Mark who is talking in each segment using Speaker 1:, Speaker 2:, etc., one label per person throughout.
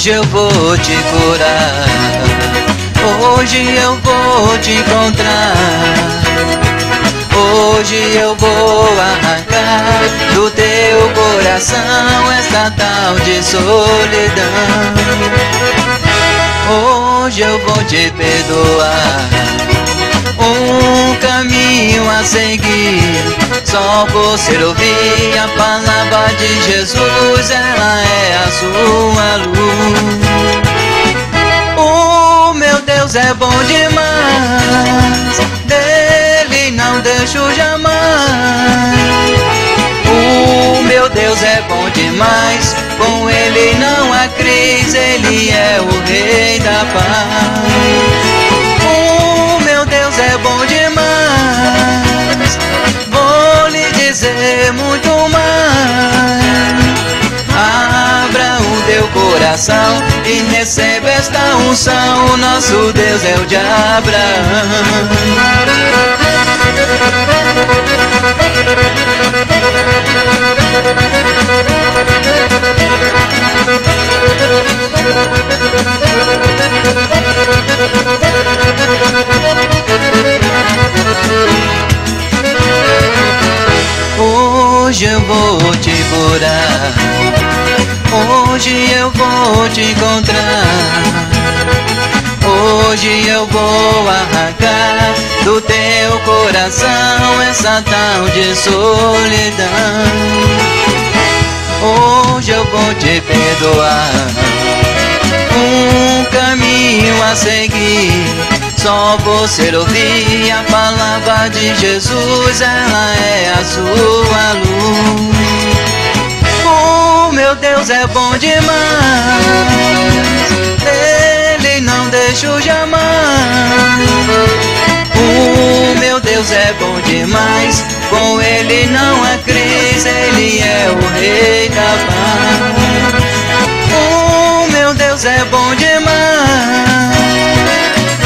Speaker 1: Hoje eu vou te curar, hoje eu vou te encontrar, hoje eu vou arrancar do teu coração essa tal de solidão. Hoje eu vou te perdoar, um caminho a seguir, só você ouvir a palavra de Jesus, ela é a sua luz. O meu Deus é bom demais, dele não deixo jamais. O meu Deus é bom demais, com ele não há crise, ele é o rei da paz. O meu Deus é bom demais, vou lhe dizer muito mais. Abra o teu coração e receba esta unção, o nosso Deus é o de Abraão. Hoje eu vou te curar, hoje eu vou te encontrar, hoje eu vou arrancar do teu coração essa tal de solidão. Hoje eu vou te perdoar, um caminho a seguir, só você ouvir a palavra de Jesus, ela é a sua luz. O meu Deus é bom demais, ele não deixo jamais. O meu Deus é bom demais, com ele não há crise, ele é o rei da paz. O meu Deus é bom demais,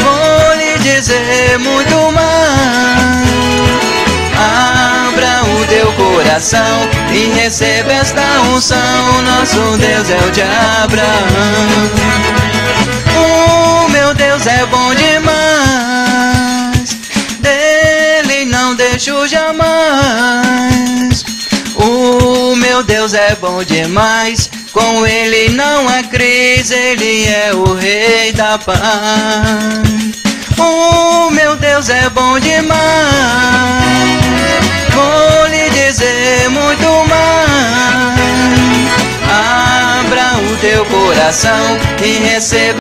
Speaker 1: vou lhe dizer muito mais. Abra o teu coração e receba esta unção, nosso Deus é o de Abraão. O meu Deus é bom demais, dele não deixo jamais. O meu Deus é bom demais, com ele não há crise, ele é o rei da paz. O meu Deus é bom demais, vou lhe dizer muito mais. Abra o teu coração e receba